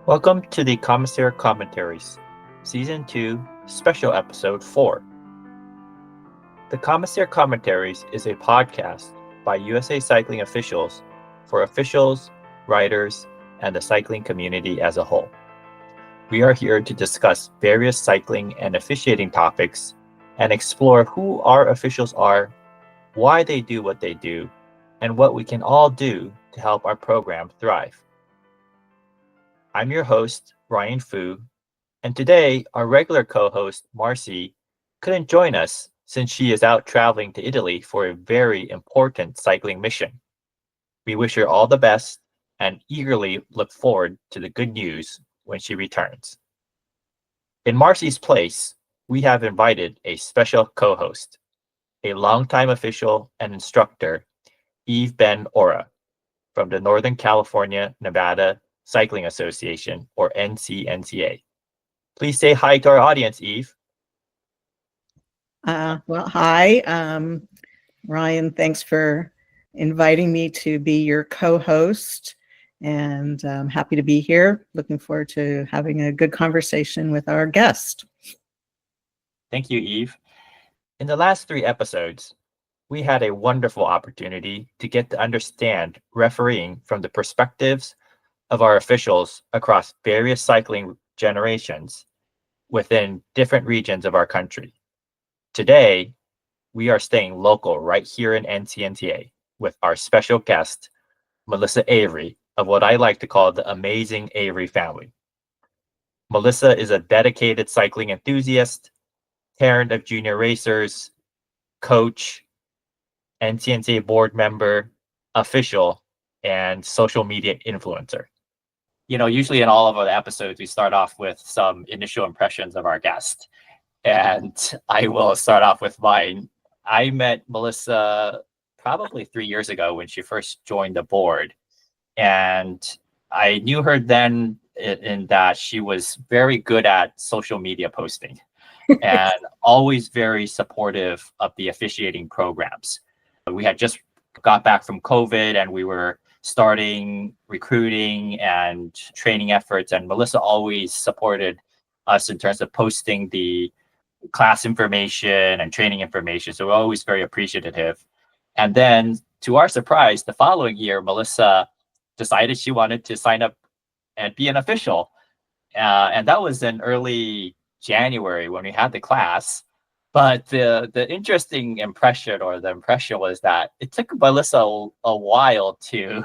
Welcome to the Commissaire Commentaries, Season 2, Special Episode 4. The Commissaire Commentaries is a podcast by USA Cycling officials for officials, riders, and the cycling community as a whole. We are here to discuss various cycling and officiating topics and explore who our officials are, why they do what they do, and what we can all do to help our program thrive. I'm your host, Ryan Fu, and today our regular co-host, Marcy, couldn't join us since she is out traveling to Italy for a very important cycling mission. We wish her all the best and eagerly look forward to the good news when she returns. In Marcy's place, we have invited a special co-host, a longtime official and instructor, Eve Ben Ora, from the Northern California, Nevada Cycling Association, or NCNCA. Please say hi to our audience, Eve. Hi, Ryan. Thanks for inviting me to be your co-host, and I'm happy to be here. Looking forward to having a good conversation with our guest. Thank you, Eve. In the last 3 episodes, we had a wonderful opportunity to get to understand refereeing from the perspectives of our officials across various cycling generations within different regions of our country. Today, we are staying local right here in NCNCA with our special guest, Melissa Avery, of what I like to call the amazing Avery family. Melissa is a dedicated cycling enthusiast, parent of junior racers, coach, NCNCA board member, official, and social media influencer. Usually in all of our episodes, we start off with some initial impressions of our guest. And I will start off with mine. I met Melissa probably 3 years ago when she first joined the board. And I knew her then in that she was very good at social media posting and always very supportive of the officiating programs. We had just got back from COVID and we were starting recruiting and training efforts, and Melissa always supported us in terms of posting the class information and training information. So we're always very appreciative. And then to our surprise, the following year, Melissa decided she wanted to sign up and be an official. And that was in early January when we had the class. But the interesting impression was that it took Melissa a while to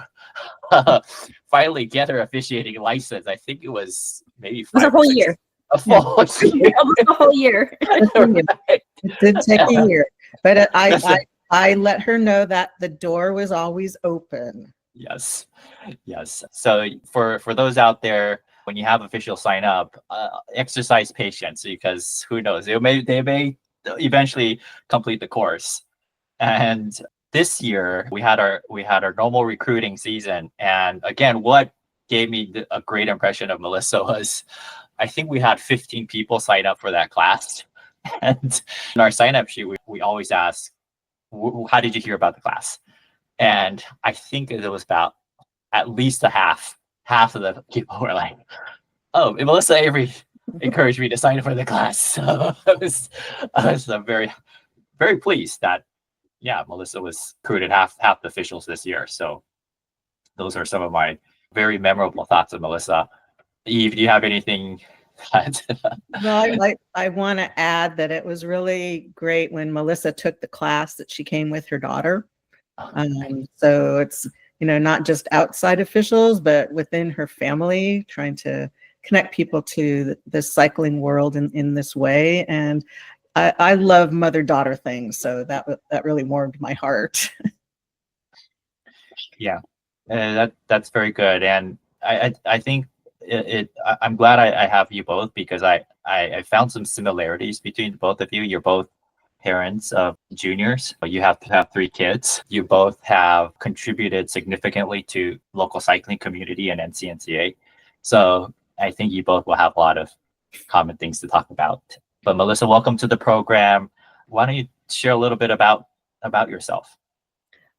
finally get her officiating license. I think it was maybe a whole year. A full year. Almost a whole year. It did take a year, but I let her know that the door was always open. Yes. So for those out there, when you have officials sign up, exercise patience, because who knows, they may eventually complete the course. And this year we had our normal recruiting season, and again, what gave me a great impression of Melissa was I think we had 15 people sign up for that class. And in our sign up sheet, we always ask, how did you hear about the class? And I think it was about at least half of the people were like, oh, Melissa Avery encouraged me to sign up for the class. So I was very, very pleased that, Melissa was recruited half the officials this year. So those are some of my very memorable thoughts of Melissa. Eve, do you have anything? Well, I want to add that it was really great when Melissa took the class that she came with her daughter. So it's, not just outside officials, but within her family, trying to connect people to the cycling world in this way. And I love mother-daughter things, so that really warmed my heart. Yeah, that's very good. And I think I'm glad I have you both, because I found some similarities between both of you. You're both parents of juniors. You have to have 3 kids. You both have contributed significantly to local cycling community and NCNCA. So I think you both will have a lot of common things to talk about. But Melissa, welcome to the program. Why don't you share a little bit about yourself?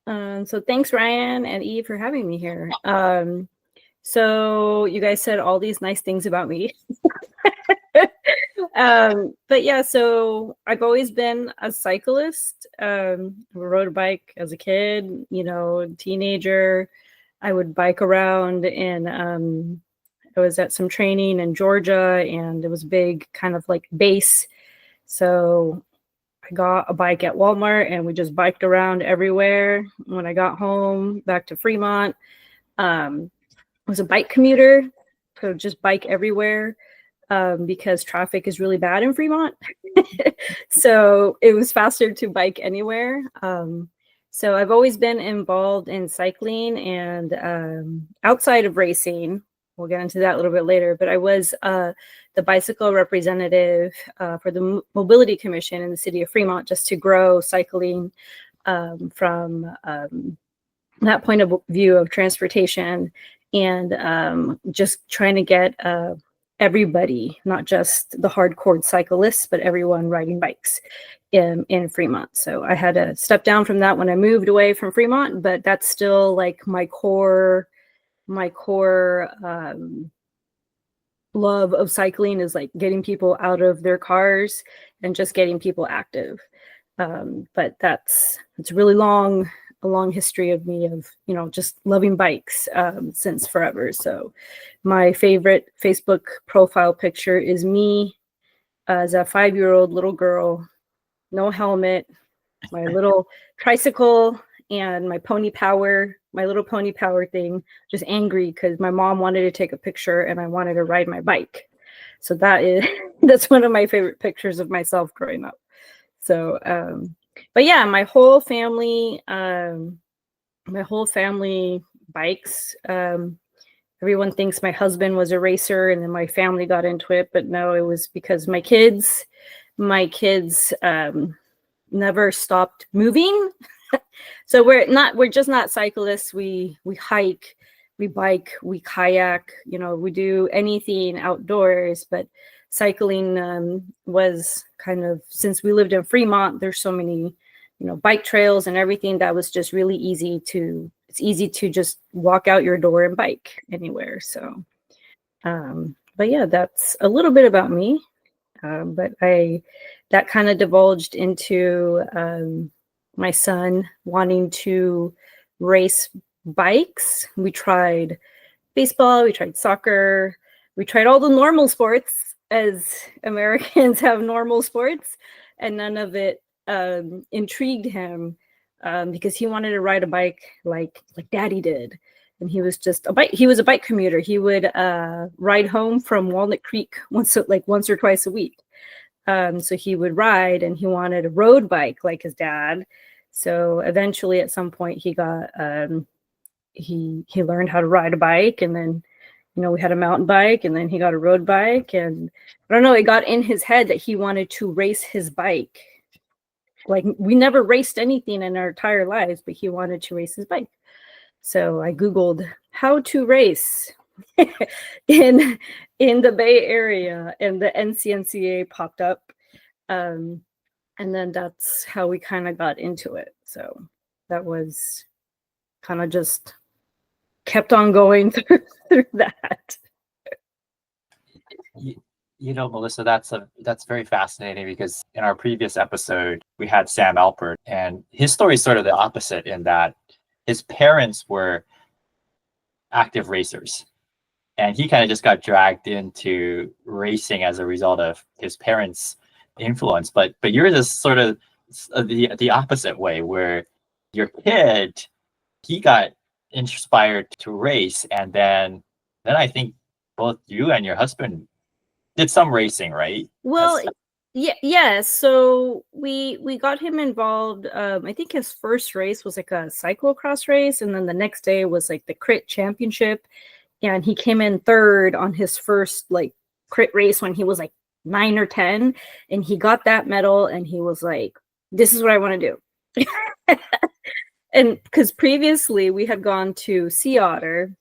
So thanks, Ryan and Eve, for having me here. So you guys said all these nice things about me. But yeah, so I've always been a cyclist. I rode a bike as a kid, teenager. I would bike around, and I was at some training in Georgia, and it was big kind of like base. So I got a bike at Walmart, and we just biked around everywhere. When I got home back to Fremont, I was a bike commuter, so just bike everywhere. Because traffic is really bad in Fremont. So it was faster to bike anywhere. So I've always been involved in cycling, and outside of racing. We'll get into that a little bit later, but I was the bicycle representative for the Mobility Commission in the city of Fremont, just to grow cycling from that point of view of transportation, and just trying to get everybody, not just the hardcore cyclists, but everyone riding bikes in Fremont. So I had to step down from that when I moved away from Fremont, but that's still like my core love of cycling is like getting people out of their cars and just getting people active. But it's really a long history of me of, just loving bikes since forever. So my favorite Facebook profile picture is me as a 5-year-old little girl, no helmet, my little tricycle and my little pony power thing, just angry because my mom wanted to take a picture and I wanted to ride my bike. So that's one of my favorite pictures of myself growing up. So, but yeah, my whole family bikes. Everyone thinks my husband was a racer and then my family got into it, but no, it was because my kids never stopped moving. So we're just not cyclists. We hike, we bike, we kayak, we do anything outdoors, but cycling was kind of, since we lived in Fremont, there's so many, bike trails and everything that was just really it's easy to just walk out your door and bike anywhere. So, but yeah, that's a little bit about me. But that kind of divulged into my son wanting to race bikes. We tried baseball, we tried soccer, we tried all the normal sports as Americans have normal sports, and none of it intrigued him because he wanted to ride a bike like Daddy did. And he was a bike commuter. He would ride home from Walnut Creek once or twice a week. So he would ride, and he wanted a road bike like his dad. So eventually at some point he got he learned how to ride a bike, and then we had a mountain bike, and then he got a road bike, and I don't know, it got in his head that he wanted to race his bike. Like, we never raced anything in our entire lives, but he wanted to race his bike. So I Googled how to race in the Bay Area, and the NCNCA popped up. And then that's how we kind of got into it. So that was kind of just kept on going through that. Melissa, that's very fascinating, because in our previous episode, we had Sam Alpert, and his story is sort of the opposite in that his parents were active racers, and he kind of just got dragged into racing as a result of his parents' influence. But yours is sort of the opposite way, where your kid, he got inspired to race, and then I think both you and your husband did some racing, right? Well, yeah. So we got him involved. I think his first race was like a cyclocross race, and then the next day was like the crit championship, and he came in third on his first like crit race when he was like 9 or 10, and he got that medal, and he was like, "This is what I want to do." And because previously we had gone to Sea Otter,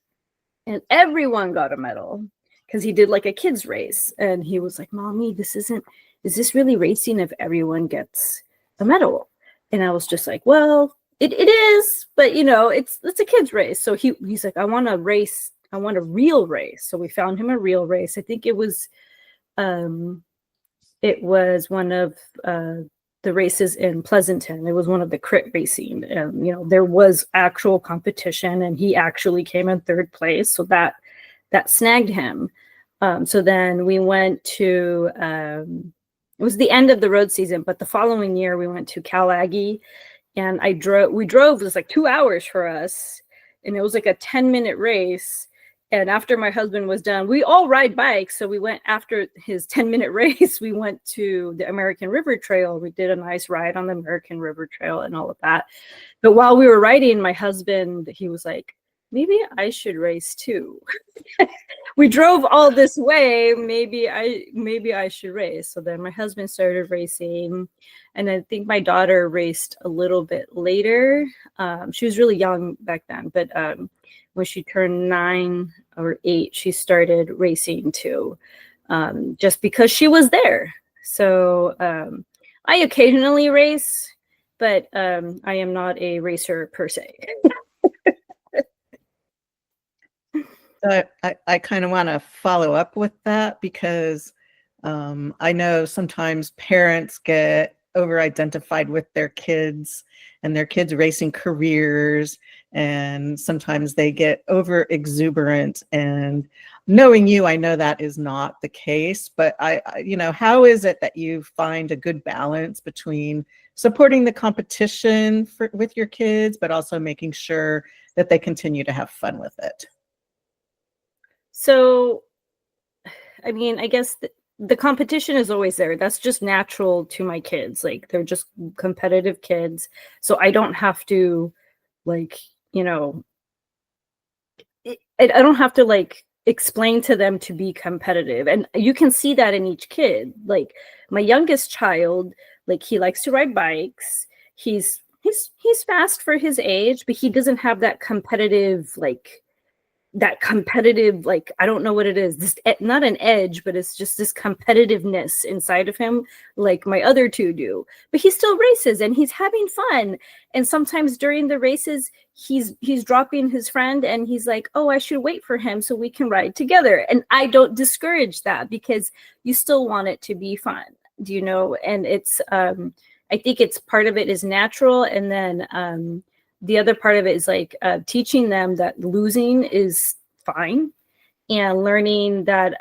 and everyone got a medal because he did like a kids race, and he was like, "Mommy, is this really racing if everyone gets a medal?" And I was just like, "Well, it is, but it's a kids race." So he's like, "I want to race want a real race. So we found him a real race. I think it was one of the races in Pleasanton. It was one of the crit racing, and there was actual competition, and he actually came in third place. So that snagged him. So then we went to it was the end of the road season, but the following year we went to Cal Aggie, and we drove. It was like 2 hours for us, and it was like a 10-minute race. And after my husband was done, we all ride bikes. So we went after his 10-minute race. We went to the American River Trail. We did a nice ride on the American River Trail and all of that. But while we were riding, my husband, he was like, maybe I should race too. We drove all this way. Maybe I should race. So then my husband started racing. And I think my daughter raced a little bit later. She was really young back then, but when she turned 9 or 8, she started racing too, just because she was there. So I occasionally race, but I am not a racer per se. So I kind of want to follow up with that, because I know sometimes parents get over-identified with their kids and their kids' racing careers, and sometimes they get over-exuberant. And knowing you, I know that is not the case, but how is it that you find a good balance between supporting the competition with your kids, but also making sure that they continue to have fun with it? So, I mean, I guess the competition is always there. That's just natural to my kids. Like, they're just competitive kids. So I don't have to, like, I don't have to, like, explain to them to be competitive. And you can see that in each kid. Like, my youngest child, like, he likes to ride bikes. He's fast for his age, but he doesn't have that competitive, like, I don't know what it is. This, not an edge, but it's just this competitiveness inside of him, like my other two do. But he still races and he's having fun. And sometimes during the races, he's dropping his friend and he's like, oh, I should wait for him so we can ride together. And I don't discourage that, because you still want it to be fun, and it's I think it's part of it is natural. And then the other part of it is like teaching them that losing is fine, and learning that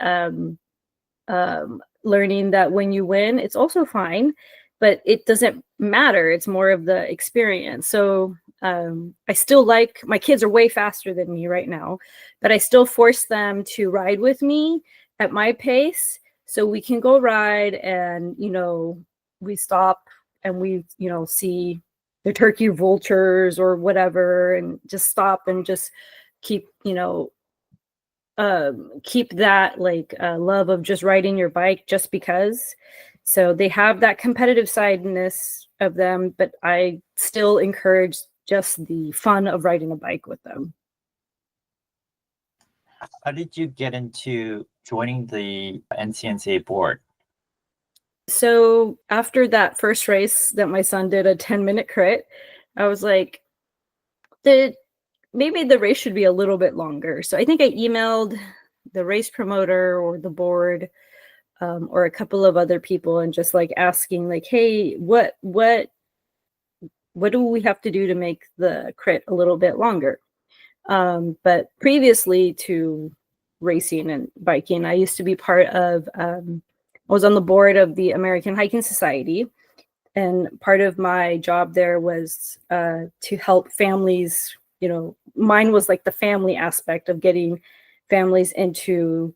when you win, it's also fine, but it doesn't matter. It's more of the experience. So I still like, my kids are way faster than me right now, but I still force them to ride with me at my pace, so we can go ride and, we stop and we, see the turkey vultures or whatever, and just stop and just keep, keep that love of just riding your bike just because. So they have that competitive sideness of them, but I still encourage just the fun of riding a bike with them. How did you get into joining the NCNCA board? So after that first race that my son did, a 10-minute crit, I was like, maybe the race should be a little bit longer. So I think I emailed the race promoter or the board, or a couple of other people, and just like asking, like, hey, what do we have to do to make the crit a little bit longer? But previously to racing and biking, I used to be part of, I was on the board of the American Hiking Society, and part of my job there was to help families. Mine was like the family aspect of getting families into,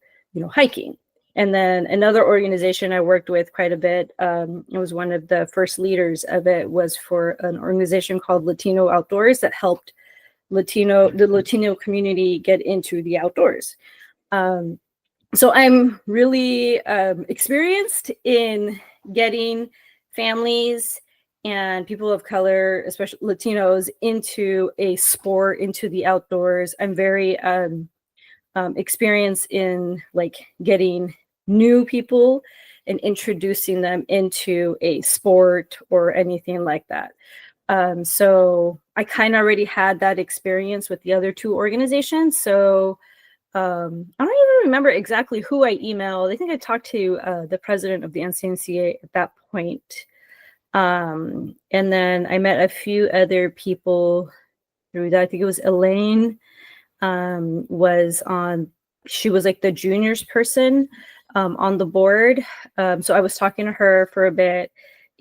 hiking. And then another organization I worked with quite a bit, it was one of the first leaders of it, was for an organization called Latino Outdoors that helped the Latino community get into the outdoors. So I'm really experienced in getting families and people of color, especially Latinos, into a sport, into the outdoors. I'm very experienced in like getting new people and introducing them into a sport or anything like that. So I kind of already had that experience with the other two organizations. So I don't even remember exactly who I emailed. I think I talked to the president of the NCNCA at that point. And then I met a few other people through that. I think it was Elaine she was like the juniors person on the board. So I was talking to her for a bit,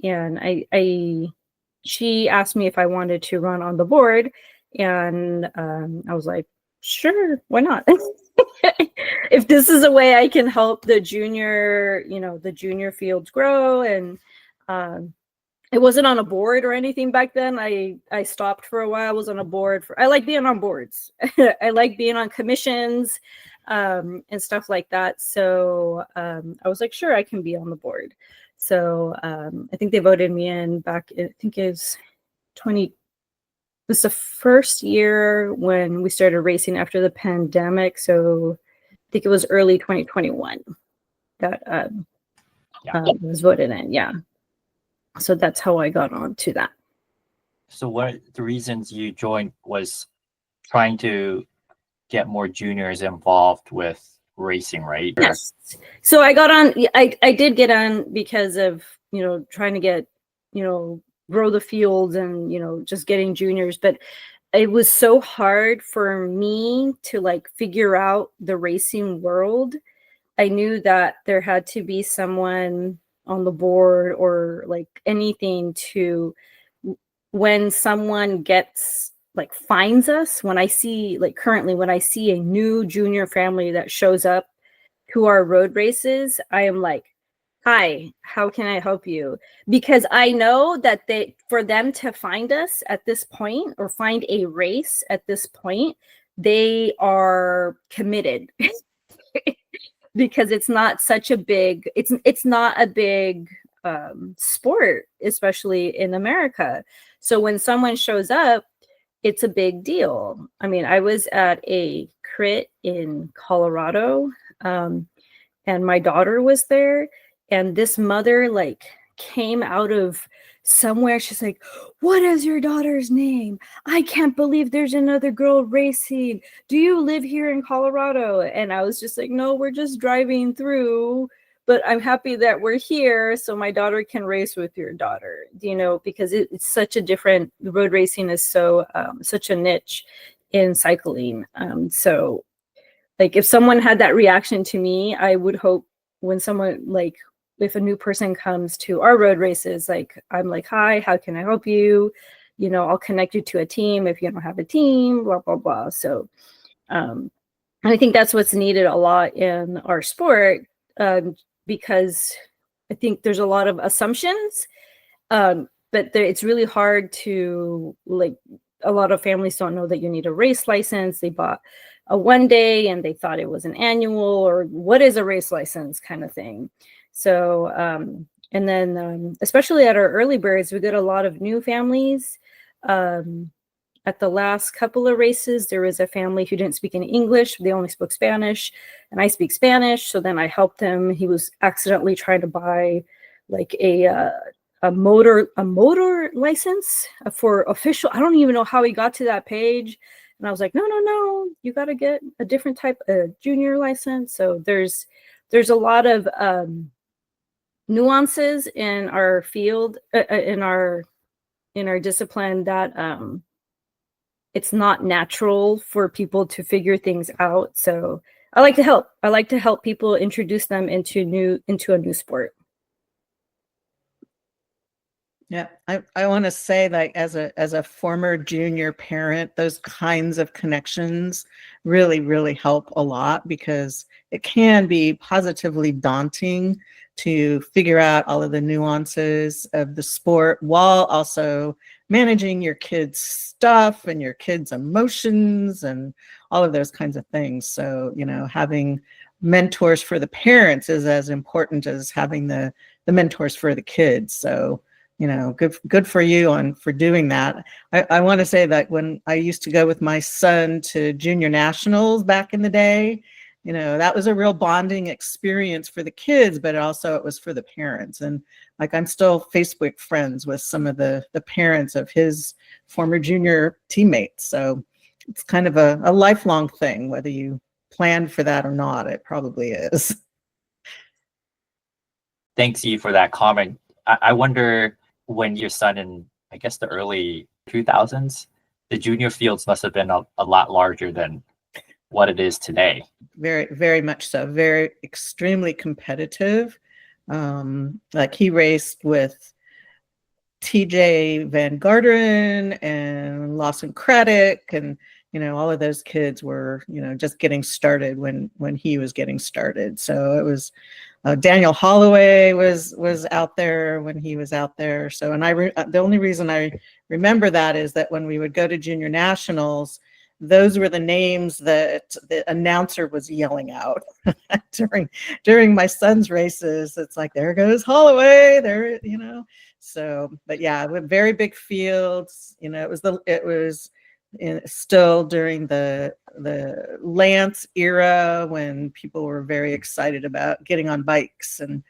and she asked me if I wanted to run on the board, and I was like, sure, why not? If this is a way I can help the junior fields grow. And it wasn't on a board or anything back then. I stopped for a while. I was on a board I like being on boards. I like being on commissions and stuff like that. So I was like, sure, I can be on the board. So I think they voted me in back, I think it was the first year when we started racing after the pandemic. So I think it was early 2021 that was voted in. Yeah. So that's how I got on to that. So one of the reasons you joined was trying to get more juniors involved with racing, right? Yes. So I got on, I did get on because of, trying to get, grow the fields and, just getting juniors. But it was so hard for me to like figure out the racing world. I knew that there had to be someone on the board or like anything to, when someone finds us, when I see currently when I see a new junior family that shows up to our road races, I am like, hi, how can I help you? Because I know that for them to find us at this point or find a race at this point, they are committed. Because it's not such a big, it's not a big sport, especially in America. So when someone shows up, it's a big deal. I mean, I was at a crit in Colorado, and my daughter was there, and this mother came out of somewhere. She's like, what is your daughter's name? I can't believe there's another girl racing. Do you live here in Colorado? And I was just like, no, we're just driving through, but I'm happy that we're here so my daughter can race with your daughter, because it's such a different, road racing is so such a niche in cycling. So if someone had that reaction to me, I would hope when someone if a new person comes to our road races, I'm like, hi, how can I help you? I'll connect you to a team if you don't have a team, blah, blah, blah. So, and I think that's what's needed a lot in our sport, because I think there's a lot of assumptions, but it's really hard to, a lot of families don't know that you need a race license. They bought a 1 day and they thought it was an annual, or what is a race license kind of thing. So, and then especially at our early birds, we get a lot of new families. At the last couple of races, there was a family who didn't speak any English. They only spoke Spanish, and I speak Spanish. So then I helped him. He was accidentally trying to buy a motor license for official. I don't even know how he got to that page. And I was like, no, you got to get a different type of junior license. So there's a lot of nuances in our field, in our discipline, that it's not natural for people to figure things out. So I like to help. I like to help people introduce them into a new sport. Yeah, I want to say, as a former junior parent, those kinds of connections really, really help a lot, because it can be positively daunting to figure out all of the nuances of the sport while also managing your kids' stuff and your kids' emotions and all of those kinds of things. So, having mentors for the parents is as important as having the mentors for the kids. So, good for you for doing that. I want to say that when I used to go with my son to junior nationals back in the day, that was a real bonding experience for the kids, but also it was for the parents. And I'm still Facebook friends with some of the parents of his former junior teammates. So it's kind of a lifelong thing, whether you planned for that or not. It probably is. Thanks, Eve, for that comment. I wonder, when your son in, I guess, the early 2000s, the junior fields must have been a lot larger than what it is today. Very, very much so. Very extremely competitive. Like he raced with TJ Van Garderen and Lawson Craddock, and all of those kids were just getting started when he was getting started. So it was Daniel Holloway was out there when he was out there. So, and the only reason I remember that is that when we would go to junior nationals, those were the names that the announcer was yelling out during my son's races. It's like, there goes Holloway there, So, but yeah, with very big fields, it was still during the Lance era, when people were very excited about getting on bikes and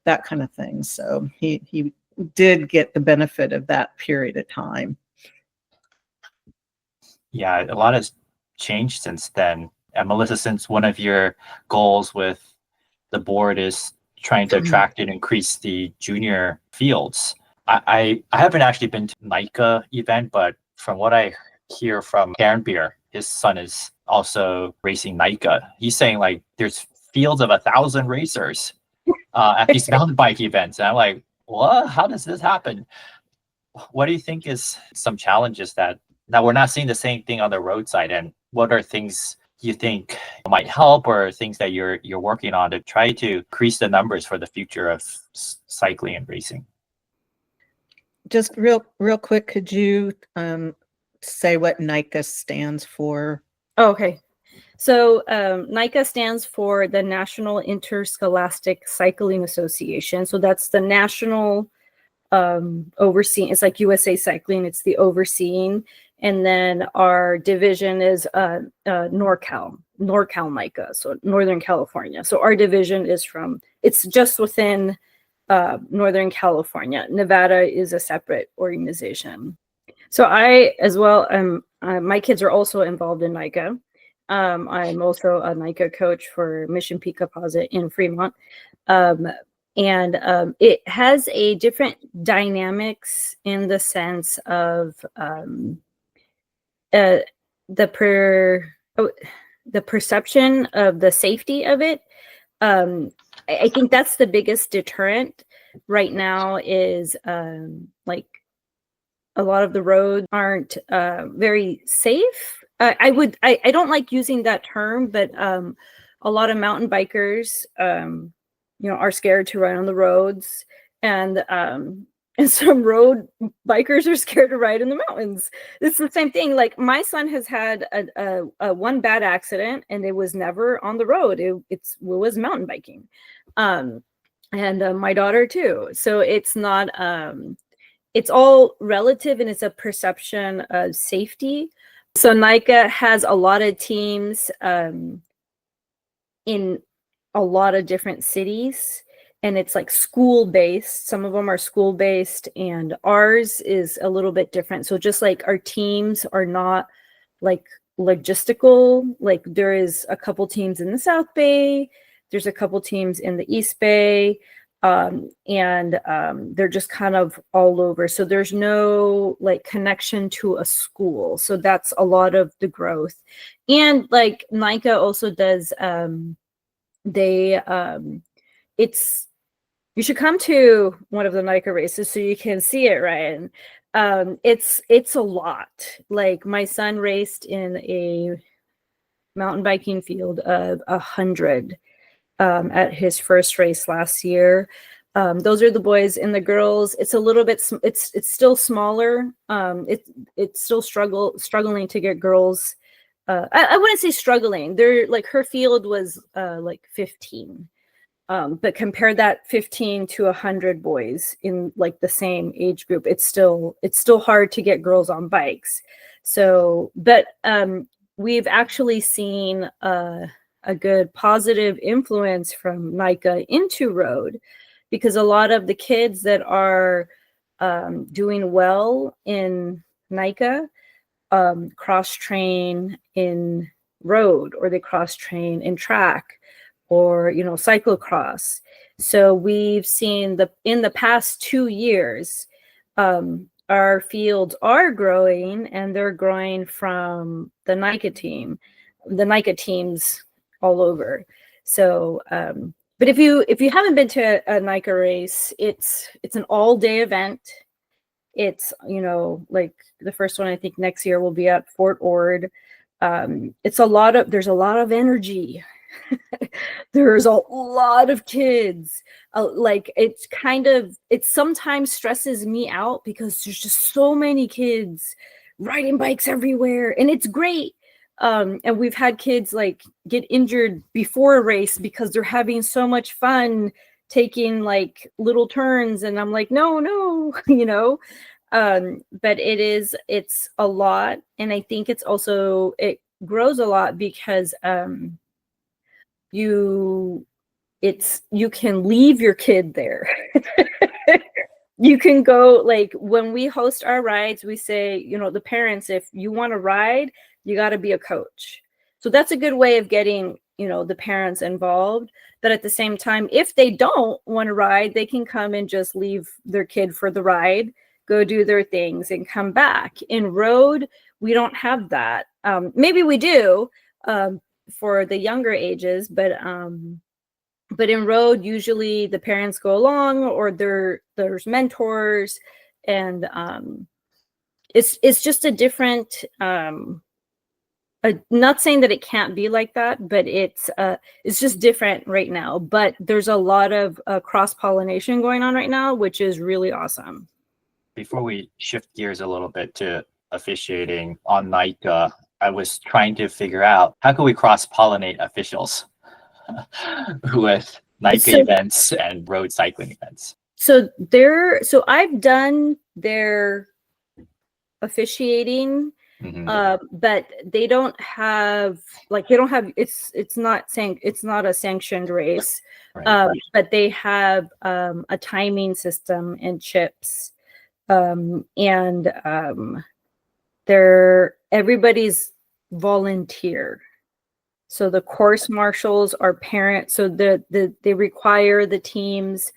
that kind of thing. So he did get the benefit of that period of time. Yeah, a lot has changed since then. And Melissa, since one of your goals with the board is trying to attract and increase the junior fields, I haven't actually been to NICA event, but from what I hear from Karen Beer, his son is also racing NICA. He's saying like there's fields of 1,000 racers at these mountain bike events. And I'm like, what? How does this happen? What do you think is some challenges that now we're not seeing the same thing on the roadside? And what are things you think might help, or things that you're working on to try to increase the numbers for the future of cycling and racing? Just real quick, could you say what NICA stands for? Oh, okay. So NICA stands for the National Interscholastic Cycling Association. So that's the national overseeing. It's like USA Cycling. It's the overseeing. And then our division is NorCal NICA, so Northern California. So our division is it's just within Northern California. Nevada is a separate organization. So I, as well, my kids are also involved in NICA. I'm also a NICA coach for Mission Peak Composite in Fremont. And it has a different dynamics in the sense of the perception of the safety of it. I think that's the biggest deterrent right now is like a lot of the roads aren't very safe. I don't like using that term, but a lot of mountain bikers, are scared to ride on the roads, and some road bikers are scared to ride in the mountains. It's the same thing. Like my son has had a one bad accident, and it was never on the road. It was mountain biking, and my daughter too. So it's not. It's all relative, and it's a perception of safety. So NICA has a lot of teams in a lot of different cities, and it's like school-based. Some of them are school-based, and ours is a little bit different. So just like our teams are not like logistical, like there is a couple teams in the South Bay, there's a couple teams in the East Bay, and they're just kind of all over. So there's no like connection to a school. So that's a lot of the growth. And like NICA also does, you should come to one of the NICA races so you can see it, Ryan. It's a lot. Like my son raced in a mountain biking field of 100 at his first race last year. Those are the boys, and the girls, it's a little bit, it's still smaller. It's still struggling to get girls. I wouldn't say struggling. They're like, her field was like 15. But compare that 15 to 100 boys in like the same age group, it's still hard to get girls on bikes. So, but we've actually seen a good positive influence from NICA into road, because a lot of the kids that are doing well in NICA cross train in road, or they cross train in track, or cyclocross. So we've seen in the past 2 years, our fields are growing, and they're growing from the NICA teams all over. So, but if you haven't been to a NICA race, it's an all-day event. It's like the first one, I think next year will be at Fort Ord. There's a lot of energy. There's a lot of kids. Like it sometimes stresses me out because there's just so many kids riding bikes everywhere, and it's great. And we've had kids like get injured before a race because they're having so much fun taking like little turns, and I'm like, no, but it's a lot. And I think it grows a lot because you can leave your kid there. You can go, like when we host our rides, we say, the parents, if you want to ride, you got to be a coach. So that's a good way of getting, the parents involved. But at the same time, if they don't want to ride, they can come and just leave their kid for the ride, go do their things and come back. In road, we don't have that. Maybe we do for the younger ages, but in road, usually the parents go along, or there's mentors, and it's just a different. Not saying that it can't be like that, but it's just different right now. But there's a lot of cross-pollination going on right now, which is really awesome. Before we shift gears a little bit to officiating on NICA, I was trying to figure out how can we cross-pollinate officials with NICA events and road cycling events. So I've done their officiating, but they don't have it's not a sanctioned race, right. But they have a timing system and chips, and everybody's volunteer. So the course marshals are parents. So they require the teams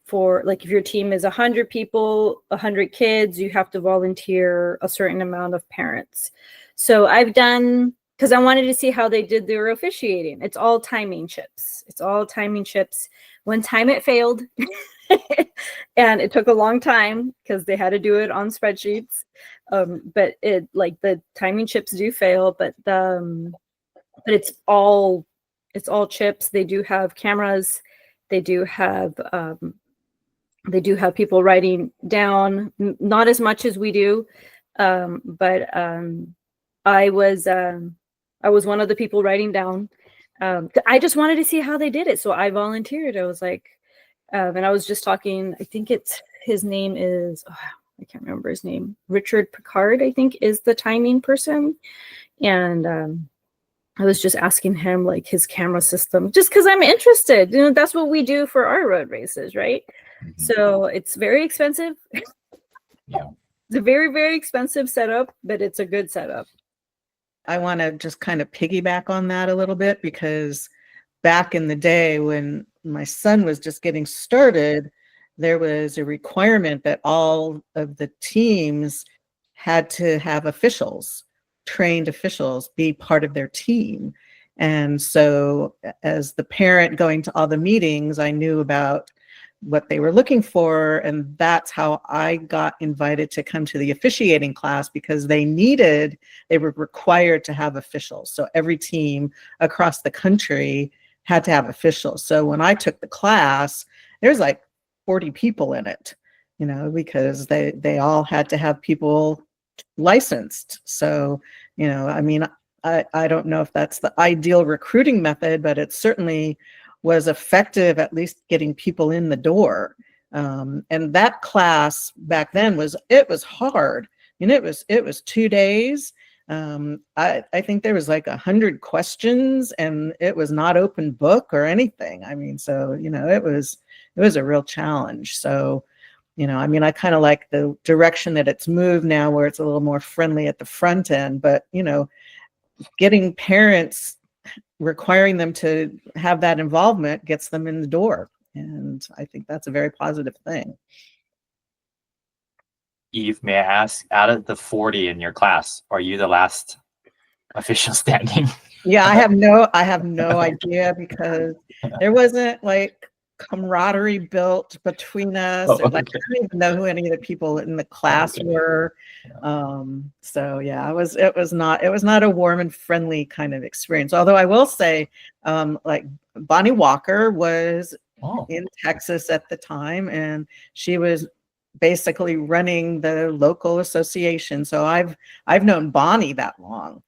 for, like, if your team is 100 people, 100 kids, you have to volunteer a certain amount of parents. So I've done, because I wanted to see how they did their officiating. It's all timing chips. One time it failed, and it took a long time because they had to do it on spreadsheets. But the timing chips do fail, but it's all chips. They do have cameras. They do have people writing down, not as much as we do, but I was one of the people writing down. I just wanted to see how they did it, so I volunteered. I was like, and I was just talking. I think his name is, I can't remember his name. Richard Picard, I think, is the timing person, and I was just asking him like his camera system, just because I'm interested. That's what we do for our road races, right? Mm-hmm. So it's very expensive. Yeah. It's a very, very expensive setup, but it's a good setup. I want to just kind of piggyback on that a little bit, because back in the day when my son was just getting started, there was a requirement that all of the teams had to have trained officials be part of their team. And so as the parent going to all the meetings, I knew about what they were looking for, and that's how I got invited to come to the officiating class, because they were required to have officials. So every team across the country had to have officials. So when I took the class, there's like 40 people in it, because they all had to have people licensed. So, I mean, I don't know if that's the ideal recruiting method, but it certainly was effective, at least getting people in the door. And that class back then was hard. It was 2 days. I think there was like 100 questions, and it was not open book or anything. I mean, so, it was a real challenge. So, I mean, I kind of like the direction that it's moved now, where it's a little more friendly at the front end, but, getting parents, requiring them to have that involvement gets them in the door. And I think that's a very positive thing. Eve, may I ask, out of the 40 in your class, are you the last official standing? Yeah, I have no idea, because there wasn't like camaraderie built between us. Oh, Or, like, okay. I don't even know who any of the people in the class Okay. were. So yeah, it was not a warm and friendly kind of experience. Although I will say, like Bonnie Walker was Oh, in Texas at the time, and she was basically running the local association. So I've known Bonnie that long.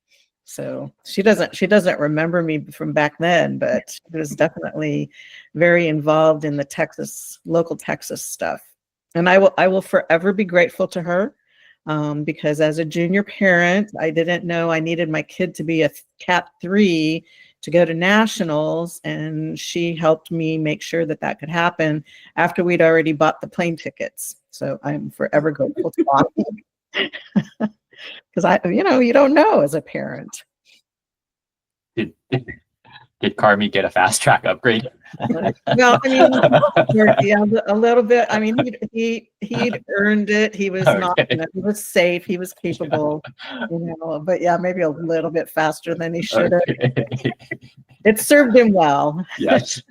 So she doesn't remember me from back then, but she was definitely very involved in the local Texas stuff. And I will forever be grateful to her, because as a junior parent, I didn't know I needed my kid to be a Cat 3 to go to nationals, and she helped me make sure that that could happen after we'd already bought the plane tickets. So I'm forever grateful to Bonnie. Because you don't know as a parent. did Carmi get a fast track upgrade? Well, I mean, yeah, a little bit. I mean, he'd earned it. He was not, Okay. he was safe. He was capable, but yeah, maybe a little bit faster than he should have. Okay. It served him well. Yes.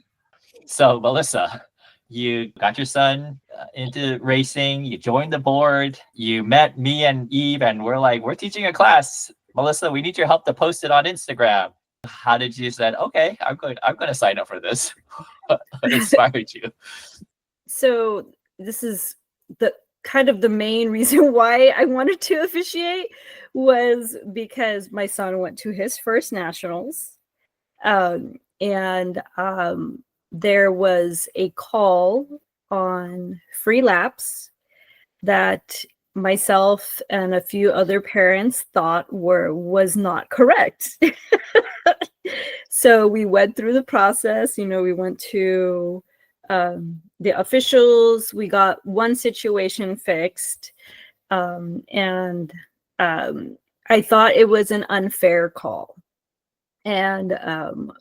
So, Melissa, you got your son into racing. You joined the board. You met me and Eve, and we're teaching a class. Melissa, we need your help to post it on Instagram. How did you said, okay, I'm going to sign up for this? What inspired you? So this is the kind of the main reason why I wanted to officiate, was because my son went to his first nationals, and there was a call on free laps that myself and a few other parents thought was not correct. So we went through the process. We went to the officials. We got one situation fixed, and I thought it was an unfair call. And I'm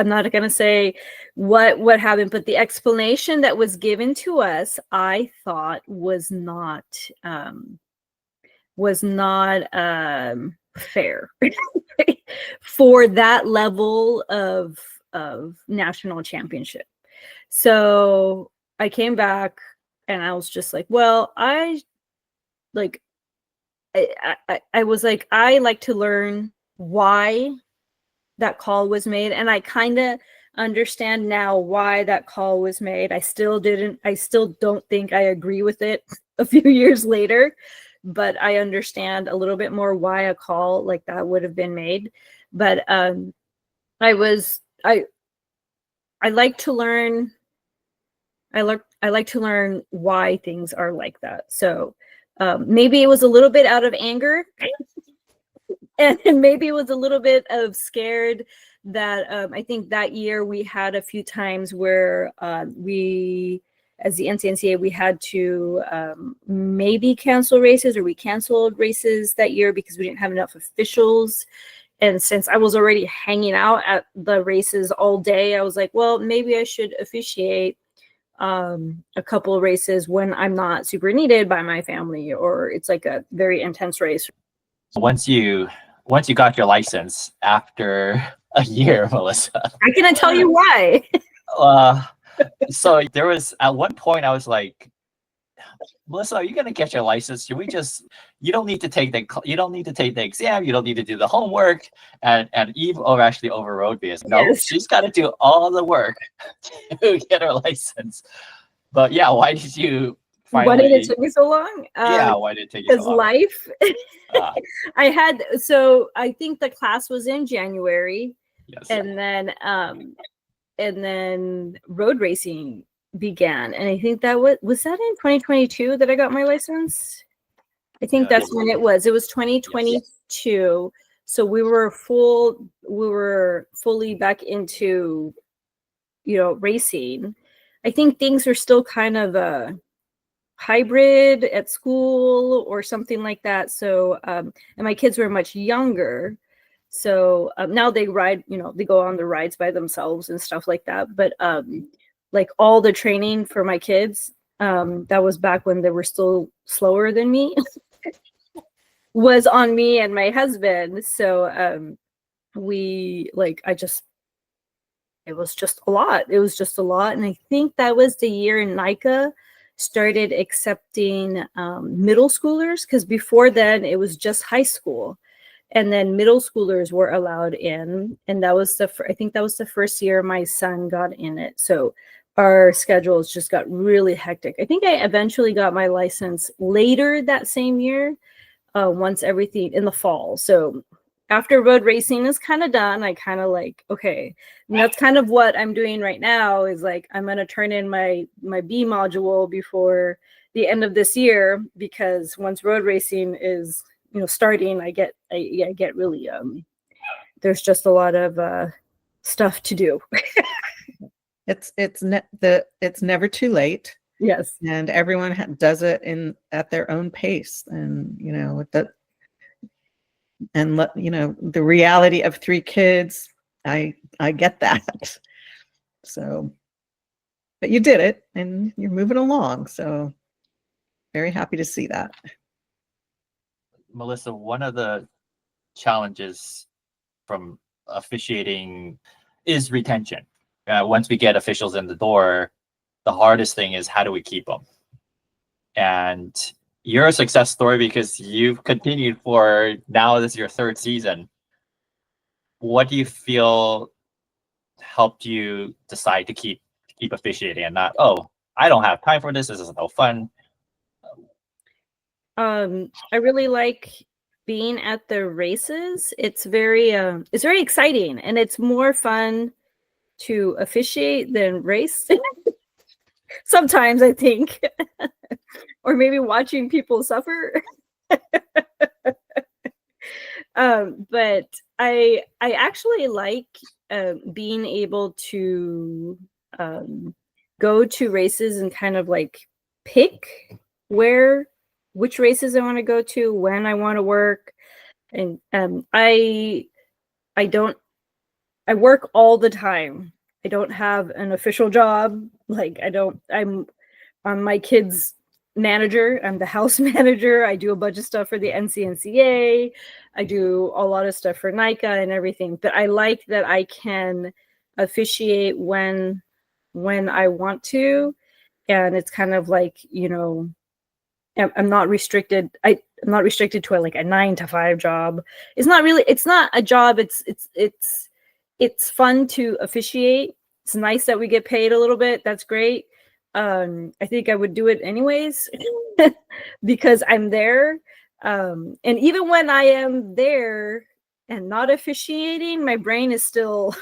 not going to say what happened, but the explanation that was given to us, I thought was not fair for that level of national championship. So I came back and I was just like, well, I was like, I like to learn why that call was made, and I kind of understand now why that call was made. I still don't think I agree with it a few years later, but I understand a little bit more why a call like that would have been made. But I like to learn. I like to learn why things are like that. So maybe it was a little bit out of anger, and maybe it was a little bit of scared that I think that year we had a few times where we, as the NCNCA, we had to maybe cancel races, or we canceled races that year because we didn't have enough officials. And since I was already hanging out at the races all day, I was like, well, maybe I should officiate a couple of races when I'm not super needed by my family, or it's like a very intense race. Once you got your license after a year, Melissa, I cannot tell you why. So there was at one point I was like, Melissa, are you gonna get your license? Should we just? You don't need to take the exam. You don't need to do the homework. And Eve actually overrode me. No, Yes. she's got to do all the work to get her license. But yeah, why did you finally? Why did it take me so long? Yeah, why did it take you so Because long? life. Ah. I think the class was in January, Yes. and then road racing began, and I think that was that in 2022 that I got my license. I think that's when it was 2022. So we were fully back into racing. I think things are still kind of a hybrid at school or something like that. So and my kids were much younger, So now they ride, they go on the rides by themselves and stuff like that. But like all the training for my kids, that was back when they were still slower than me, was on me and my husband. So we like, it was just a lot. It was just a lot. And I think that was the year NICA started accepting middle schoolers, because before then it was just high school. And then middle schoolers were allowed in. And that was I think that was the first year my son got in it. So our schedules just got really hectic. I think I eventually got my license later that same year, once everything in the fall. So after road racing is kind of done, I kind of like, okay, and that's kind of what I'm doing right now, is like, I'm going to turn in my B module before the end of this year, because once road racing is, starting, I get really, there's just a lot of stuff to do. It's never too late. Yes. And everyone does it at their own pace. And, the reality of 3 kids, I get that. So, but you did it and you're moving along. So very happy to see that. Melissa, one of the challenges from officiating is retention. Once we get officials in the door, the hardest thing is, how do we keep them? And you're a success story because you've continued for, now this is your 3rd season. What do you feel helped you decide to keep officiating and not, oh, I don't have time for this. This is no fun? I really like being at the races. It's very exciting, and it's more fun to officiate than race. Sometimes, I think. Or maybe watching people suffer. But I actually like being able to go to races and kind of like pick which races I want to go to, when I want to work. And I work all the time. I don't have an official job. Like, I'm my kids' manager. I'm the house manager. I do a bunch of stuff for the NCNCA. I do a lot of stuff for NICA and everything. But I like that I can officiate when I want to. And it's kind of like, I'm not restricted. I'm not restricted to a 9-to-5 job. It's not a job. It's fun to officiate. It's nice that we get paid a little bit. That's great. I think I would do it anyways because I'm there. And even when I am there and not officiating, my brain is still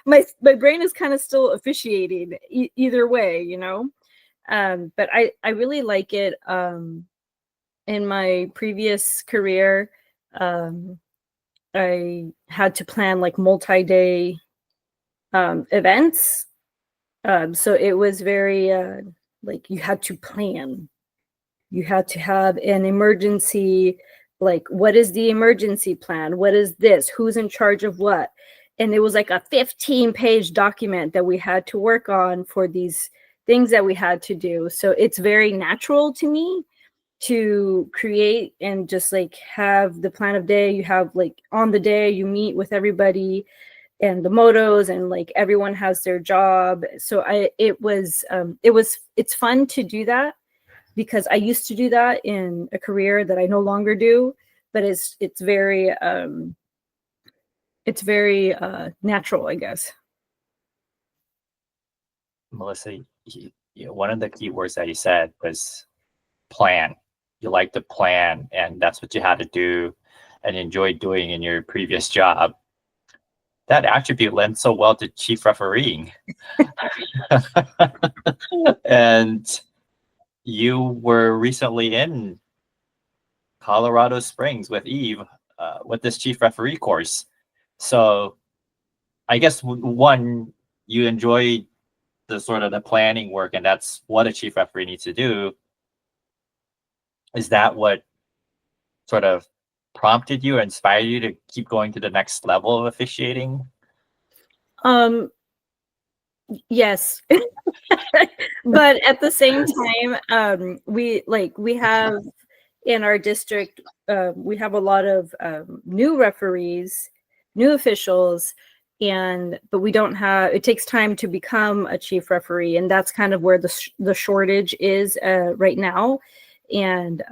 my brain is kind of still officiating either way, but I really like it. In my previous career, I had to plan multi-day events. So it was very you had to plan. You had to have an emergency, what is the emergency plan? What is this? Who's in charge of what? And it was a 15-page document that we had to work on for these things that we had to do. So it's very natural to me to create and just have the plan of day. You have on the day you meet with everybody and the motos, and everyone has their job. So it's fun to do that, because I used to do that in a career that I no longer do, but it's very natural, I guess. Melissa, one of the key words that you said was plan. You like to plan, and that's what you had to do and enjoy doing in your previous job. That attribute lends so well to chief refereeing. And you were recently in Colorado Springs with Eve with this chief referee course. So I guess one, you enjoy the sort of the planning work, and that's what a chief referee needs to do. Is that what sort of prompted you or inspired you to keep going to the next level of officiating? Yes. But at the same time, we have in our district, we have a lot of new referees, new officials, but we don't have, it takes time to become a chief referee, and that's kind of where the shortage is right now. And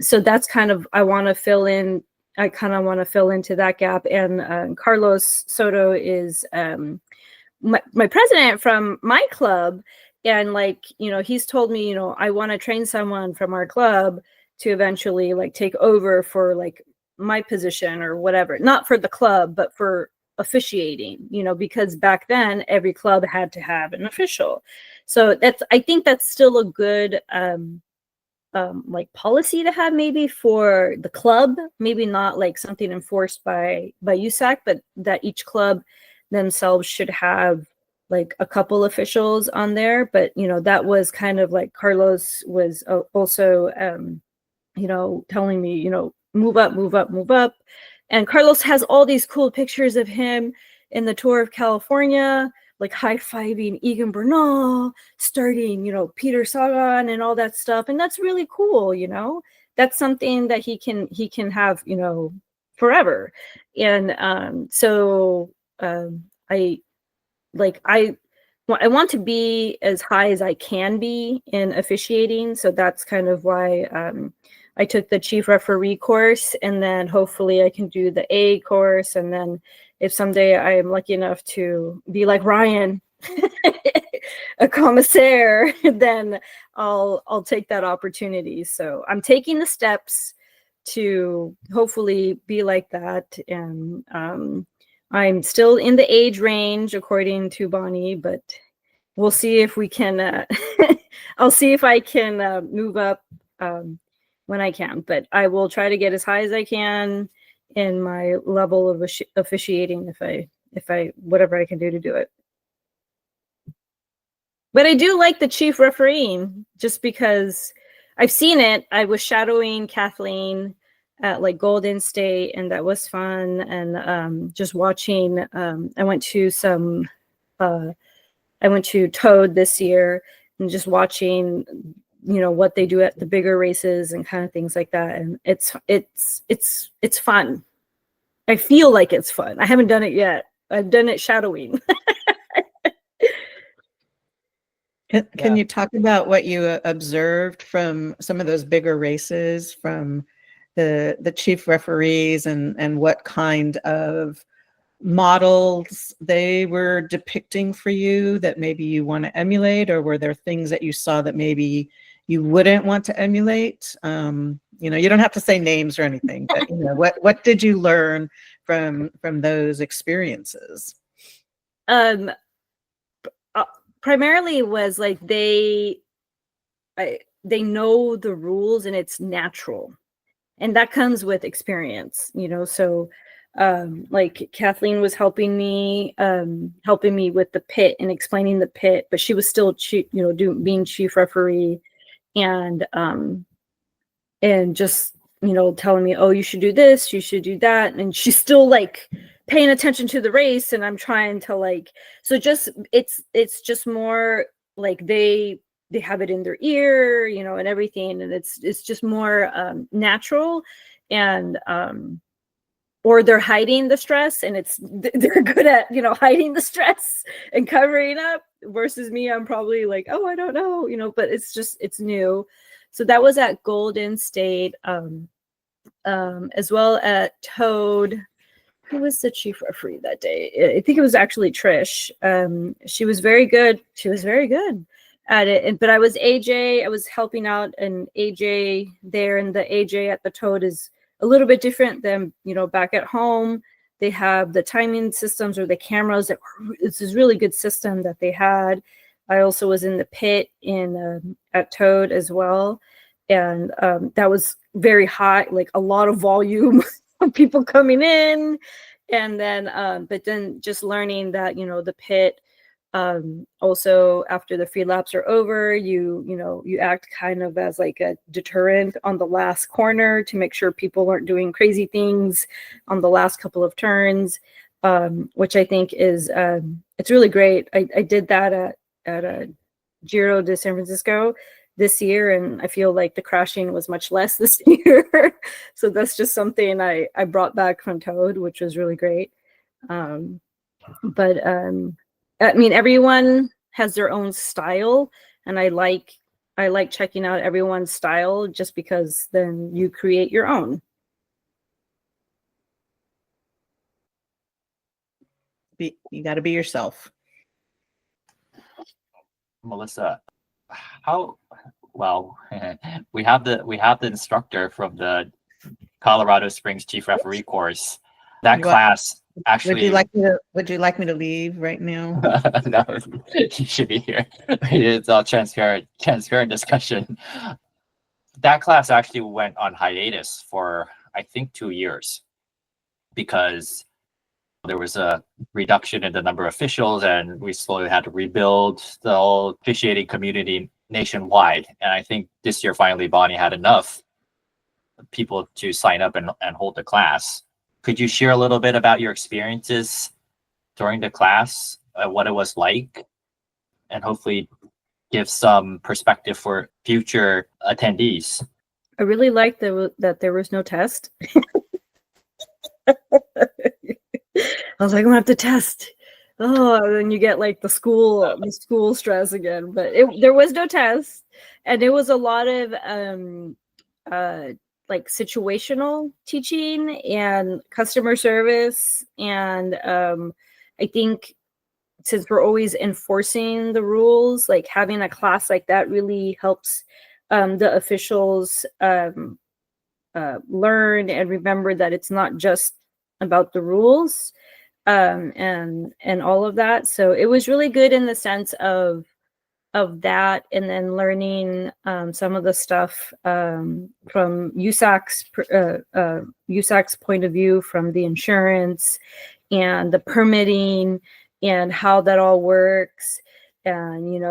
so that's kind of, I kind of want to fill into that gap. And Carlos Soto is my president from my club, and he's told me, I want to train someone from our club to eventually take over for my position or whatever, not for the club but for officiating, because back then every club had to have an official. So I think that's still a good policy to have, maybe for the club, maybe not something enforced by USAC, but that each club themselves should have a couple officials on there. But that was kind of Carlos was also telling me, move up. And Carlos has all these cool pictures of him in the tour of California, high-fiving Egan Bernal, starting Peter Sagan and all that stuff, and that's really cool. That's something that he can have forever. And so I want to be as high as I can be in officiating. So that's kind of why I took the chief referee course, and then hopefully I can do the A course. And then if someday I am lucky enough to be like Ryan, a commissaire, then I'll take that opportunity. So I'm taking the steps to hopefully be like that. And I'm still in the age range according to Bonnie, but we'll see if we can, I'll see if I can move up when I can, but I will try to get as high as I can in my level of officiating if I whatever I can do to do it. But I do like the chief refereeing just because I've seen it. I was shadowing Kathleen at Golden State, and that was fun. And just watching, I went to Toad this year, and just watching what they do at the bigger races and kind of things like that. And it's fun. I feel like it's fun. I haven't done it yet. I've done it shadowing. Can you talk about what you observed from some of those bigger races, from the chief referees, and what kind of models they were depicting for you that maybe you want to emulate, or were there things that you saw that maybe you wouldn't want to emulate? You don't have to say names or anything, but what did you learn from those experiences? Primarily was they know the rules, and it's natural, and that comes with experience. So Kathleen was helping me with the pit and explaining the pit, but she was still being chief referee, and just telling me, oh, you should do this, you should do that, and she's still paying attention to the race, and I'm trying to so just it's just more they have it in their ear, and everything, and it's just more natural, and or they're hiding the stress, and they're good at hiding the stress and covering up, versus me, I'm probably oh, I don't know, but it's new. So that was at Golden State, as well at Toad. Who was the chief referee that day? I think it was actually Trish. She was very good. She was very good at it. But I was AJ. I was helping out an AJ there, and the AJ at the Toad is a little bit different than back at home. They have the timing systems, or the cameras. It's this really good system that they had. I also was in the pit at Toad as well, and that was very high, a lot of volume of people coming in, and then but then just learning that the pit Also, after the free laps are over, you act kind of as like a deterrent on the last corner to make sure people aren't doing crazy things on the last couple of turns, which I think is it's really great. I did that at a Giro de San Francisco this year, and I feel like the crashing was much less this year. So that's just something I brought back from Toad, which was really great. But I mean, everyone has their own style, and I like checking out everyone's style just because then you create your own. You got to be yourself. Melissa, how well we have the instructor from the Colorado Springs Chief Referee course. That class actually. Would you like me to leave right now? No, you should be here. It's all transparent discussion. That class actually went on hiatus for I think 2 years because there was a reduction in the number of officials, and we slowly had to rebuild the whole officiating community nationwide. And I think this year, finally, Bonnie had enough people to sign up and hold the class. Could you share a little bit about your experiences during the class, what it was like, and hopefully give some perspective for future attendees? I really liked that there was no test. I was like, I'm gonna have to test. Oh, and then you get like the school stress again. But there was no test, and it was a lot of like situational teaching and customer service. And I think since we're always enforcing the rules, like having a class like that really helps the officials learn and remember that it's not just about the rules and all of that. So it was really good in the sense of that, and then learning some of the stuff from USAC's point of view, from the insurance and the permitting and how that all works, and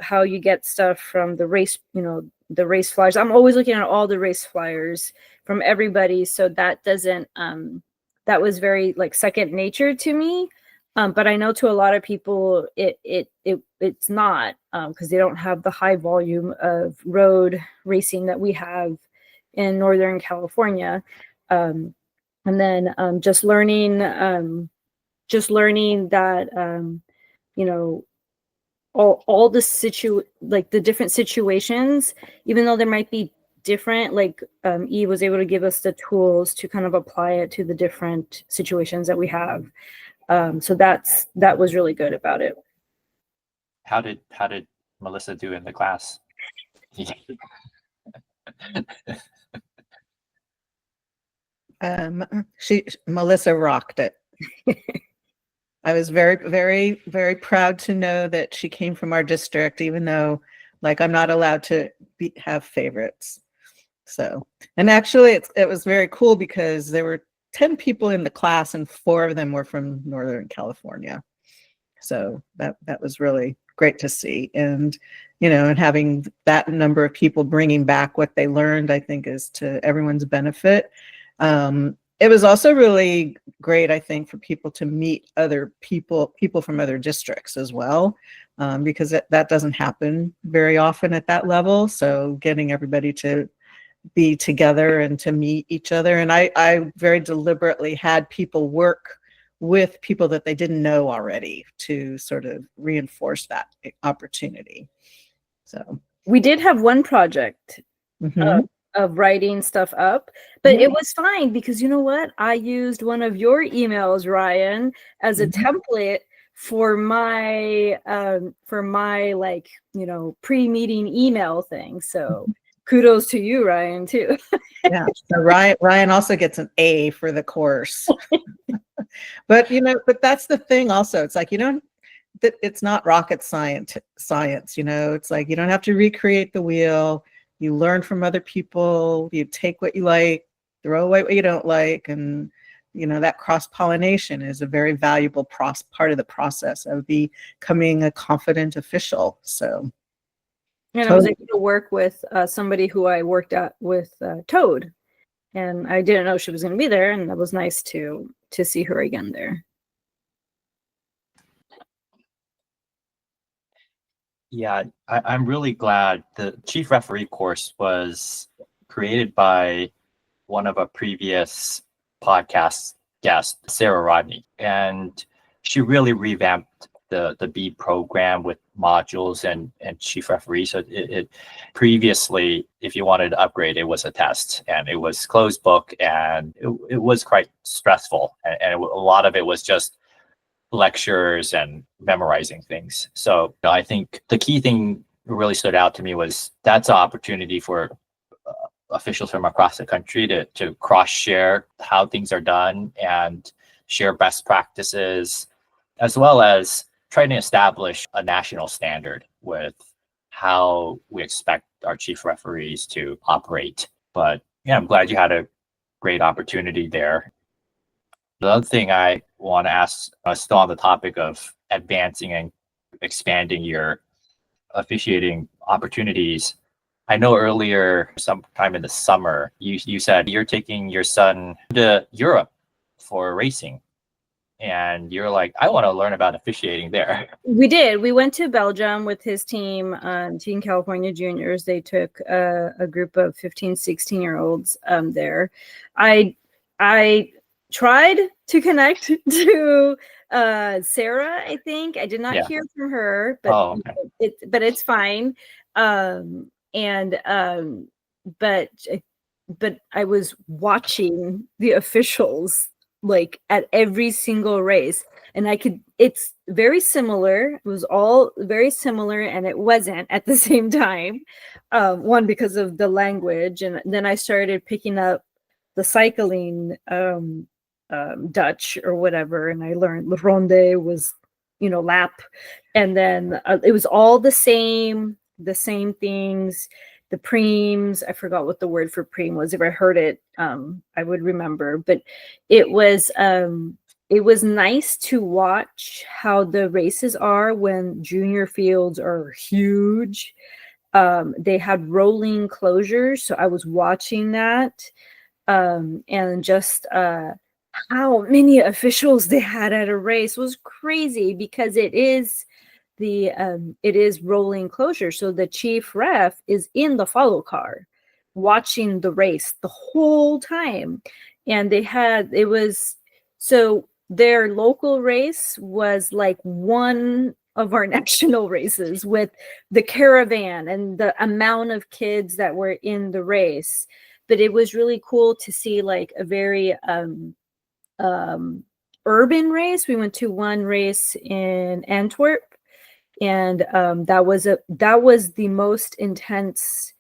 how you get stuff from the race, the race flyers. I'm always looking at all the race flyers from everybody, so that doesn't that was very like second nature to me. But I know to a lot of people it's not, because they don't have the high volume of road racing that we have in Northern California. And then just learning that all the different situations, even though there might be different, like E was able to give us the tools to kind of apply it to the different situations that we have. So that was really good about it. How did Melissa do in the class? Melissa rocked it. I was very, very, very proud to know that she came from our district, even though like I'm not allowed to have favorites. So, and actually it was very cool because there were 10 people in the class and 4 of them were from Northern California. So that was really great to see. And, and having that number of people bringing back what they learned, I think is to everyone's benefit. It was also really great, I think, for people to meet other people from other districts as well, because that doesn't happen very often at that level. So getting everybody to be together and to meet each other. And I very deliberately had people work with people that they didn't know already to sort of reinforce that opportunity. So we did have one project of writing stuff up, but it was fine because you know what? I used one of your emails, Ryan, as a template for my like, pre-meeting email thing. So kudos to you, Ryan, too. Yeah. So Ryan also gets an A for the course. But that's the thing also. It's like, that it's not rocket science, it's like you don't have to recreate the wheel. You learn from other people, you take what you like, throw away what you don't like, and that cross-pollination is a very valuable part of the process of becoming a confident official. So, and I was able to work with somebody who I worked at with Toad, and I didn't know she was going to be there, and that was nice to see her again there. Yeah, I'm really glad the chief referee course was created by one of our previous podcast guests, Sarah Rodney, and she really revamped the B program with modules and chief referee. So it previously, if you wanted to upgrade, it was a test and it was closed book, and it was quite stressful, and a lot of it was just lectures and memorizing things. So I think the key thing really stood out to me was that's an opportunity for officials from across the country to cross-share how things are done and share best practices, as well as trying to establish a national standard with how we expect our chief referees to operate. But yeah, I'm glad you had a great opportunity there. The other thing I want to ask, still on the topic of advancing and expanding your officiating opportunities, I know earlier, sometime in the summer, you said you're taking your son to Europe for racing. And you're like, I want to learn about officiating there. We did. We went to Belgium with his team, Team California Juniors. They took a group of 15, 16-year-olds there. I tried to connect to Sarah, I think. I did not hear from her, but it's fine. But I was watching the officials like at every single race, and it's very similar. It was all very similar, and it wasn't at the same time. One, because of the language, and then I started picking up the cycling Dutch or whatever, and I learned Le Ronde was, lap, and then it was all the same things. The preems, I forgot what the word for preem was. If I heard it, I would remember. But it was nice to watch how the races are when junior fields are huge. They had rolling closures, so I was watching that, and just how many officials they had at a race was crazy, because it is rolling closure. So the chief ref is in the follow car watching the race the whole time. And so their local race was like one of our national races, with the caravan and the amount of kids that were in the race. But it was really cool to see like a very urban race. We went to one race in Antwerp, and that was the most intense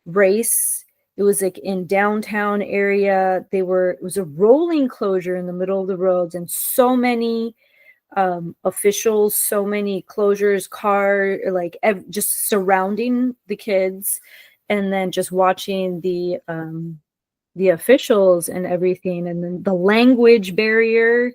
race. It was like in downtown area. It was a rolling closure in the middle of the roads, and so many officials, so many closures, just surrounding the kids, and then just watching the officials and everything. And then the language barrier.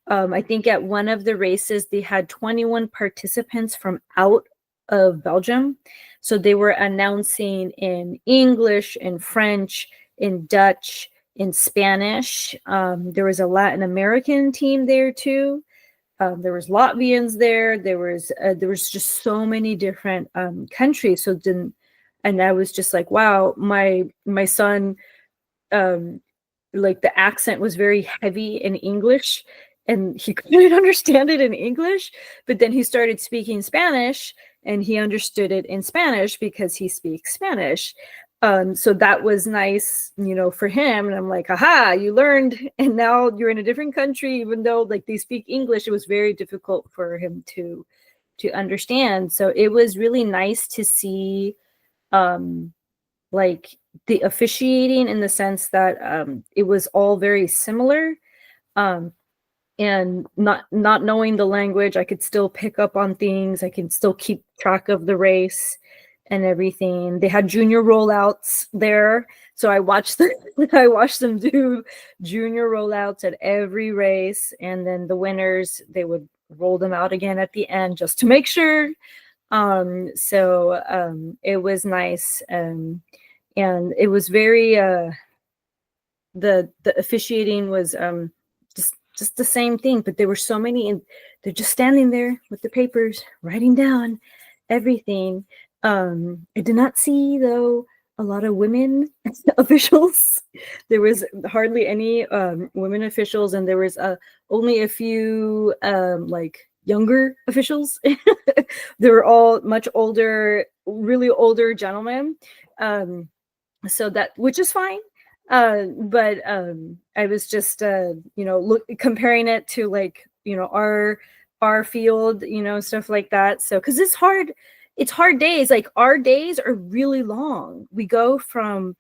I think at one of the races, they had 21 participants from out of Belgium. So they were announcing in English, in French, in Dutch, in Spanish. There was a Latin American team there too. There was Latvians there. There was just so many different countries. And I was just like, wow, my son, like the accent was very heavy in English, and he couldn't understand it in English, but then he started speaking Spanish, and he understood it in Spanish because he speaks Spanish. So that was nice, for him. And I'm like, aha, you learned, and now you're in a different country, even though like they speak English. It was very difficult for him to understand. So it was really nice to see like the officiating, in the sense that it was all very similar. And not knowing the language, I could still pick up on things. I can still keep track of the race. and everything. They had junior rollouts there. So I watched them do junior rollouts at every race. And then the winners, they would roll them out again at the end just to make sure. It was nice. And it was very, the officiating was just the same thing, but there were so many, and they're just standing there with the papers, writing down everything. I did not see, though, a lot of women officials. There was hardly any women officials, and there was only a few like younger officials. They were all much older, really older gentlemen. So that, which is fine. But I was just comparing it to, like, our field, stuff like that. So because it's hard days. Like, our days are really long. We go from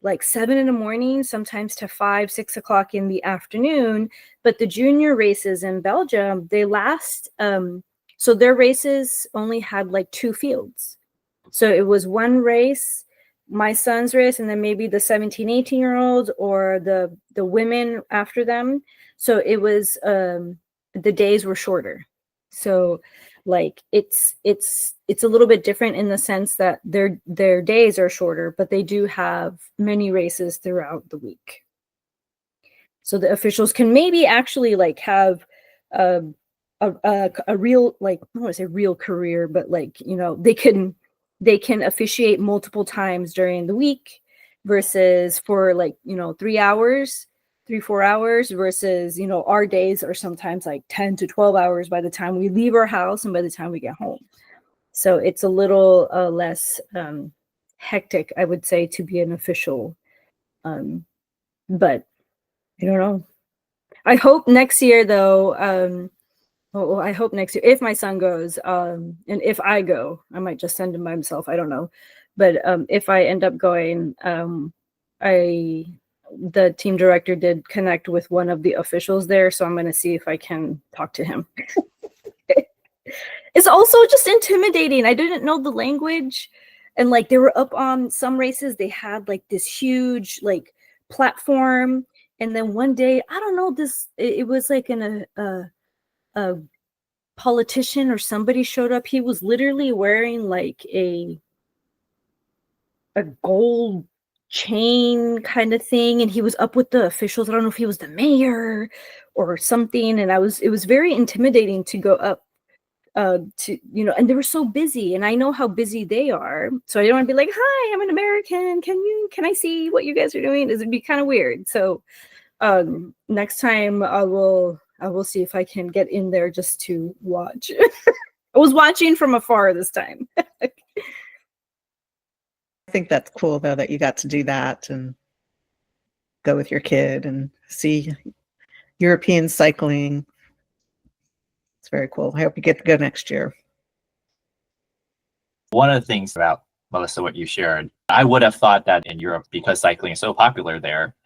like 7 a.m, sometimes to 5, 6 o'clock in the afternoon. But the junior races in Belgium, they last, so their races only had like 2 fields. So it was one race, my son's race, and then maybe the 17, 18-year-olds or the women after them. So it was, the days were shorter. So like it's a little bit different in the sense that their days are shorter, but they do have many races throughout the week. So the officials can maybe actually like have a real, like, I don't want to say real career, but like, they can officiate multiple times during the week versus for like, 3 hours, 4 hours versus, our days are sometimes like 10 to 12 hours by the time we leave our house and by the time we get home. So it's a little less hectic, I would say, to be an official. But I don't know. I hope next year, though, well, I hope next year, if my son goes, and if I go, I might just send him by himself. I don't know. But if I end up going, the team director did connect with one of the officials there. So I'm going to see if I can talk to him. It's also just intimidating. I didn't know the language. And like, they were up on some races, they had like this huge like platform. And then one day, I don't know, it was like a politician or somebody showed up. He was literally wearing like a gold chain kind of thing, and he was up with the officials. I don't know if he was the mayor or something. And it was very intimidating to go up to, and they were so busy, and I know how busy they are. So I don't want to be like, hi, I'm an American. Can I see what you guys are doing? It'd be kind of weird. So next time I will see if I can get in there just to watch. I was watching from afar this time. I think that's cool, though, that you got to do that and go with your kid and see European cycling. It's very cool. I hope you get to go next year. One of the things about, Melissa, what you shared, I would have thought that in Europe, because cycling is so popular there,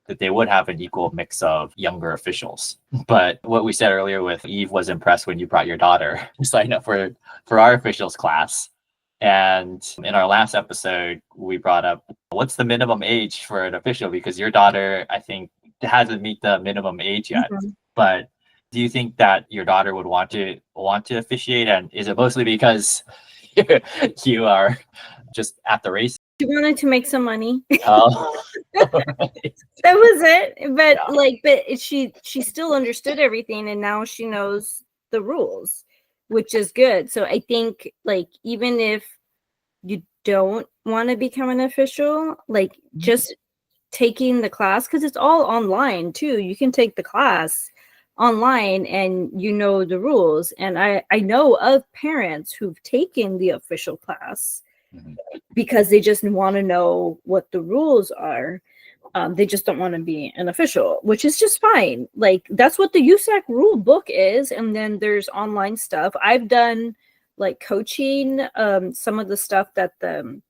that they would have an equal mix of younger officials. But what we said earlier with Eve was impressed when you brought your daughter to sign up for our officials class. And in our last episode, we brought up, what's the minimum age for an official? Because your daughter, I think, hasn't meet the minimum age yet. Mm-hmm. But do you think that your daughter would want to officiate? And is it mostly because you are just at the race? She wanted to make some money. Oh. Right. That was it. But but she still understood everything, and now she knows the rules, which is good. So I think, like, even if you don't want to become an official, like, just taking the class, because it's all online too. You can take the class online and the rules. And I know of parents who've taken the official class because they just want to know what the rules are. They just don't want to be an official, which is just fine. Like, that's what the USAC rule book is. And then there's online stuff. I've done like coaching, some of the stuff that the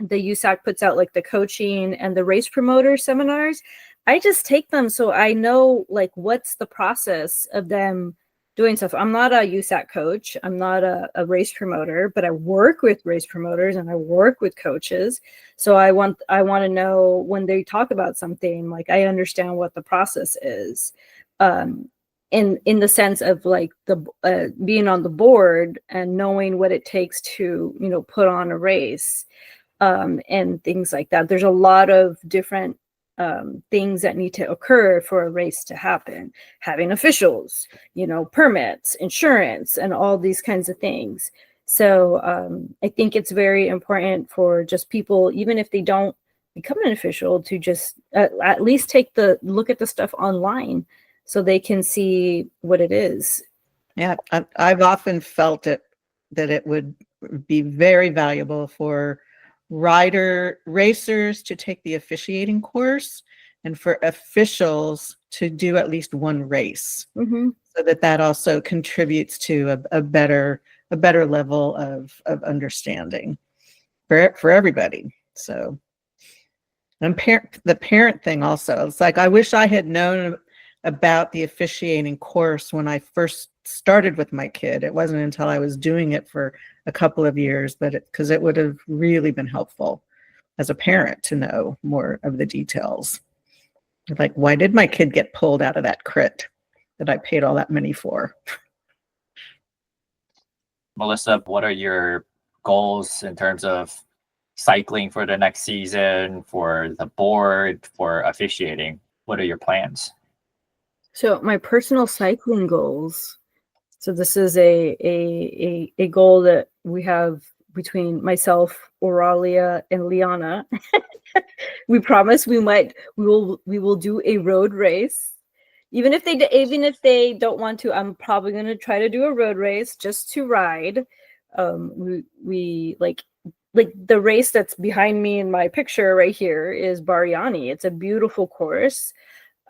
USAC puts out, like the coaching and the race promoter seminars. I just take them so I know, like, what's the process of them doing stuff. I'm not a USAC coach. I'm not a race promoter, but I work with race promoters and I work with coaches. So I want to know when they talk about something, like I understand what the process is. In the sense of like the being on the board and knowing what it takes to, you know, put on a race, and things like that. There's a lot of different things that need to occur for a race to happen. Having officials, you know, permits, insurance, and all these kinds of things. So I think it's very important for just people, even if they don't become an official, to just at least take the look at the stuff online, so they can see what it is. Yeah, I've often felt that it would be very valuable for racers to take the officiating course and for officials to do at least one race, so that also contributes to a better level of understanding for everybody. So, and the parent thing also, it's like I wish I had known about the officiating course when I first started with my kid. It wasn't until I was doing it for a couple of years, but because it would have really been helpful as a parent to know more of the details. Like, why did my kid get pulled out of that crit that I paid all that money for? Melissa, what are your goals in terms of cycling for the next season, for the board, for officiating? What are your plans? So my personal cycling goals. So this is a goal that we have between myself, Auralia, and Liana. We promise we will do a road race. Even if they don't want to, I'm probably going to try to do a road race just to ride. We like the race that's behind me in my picture right here is Bariani. It's a beautiful course.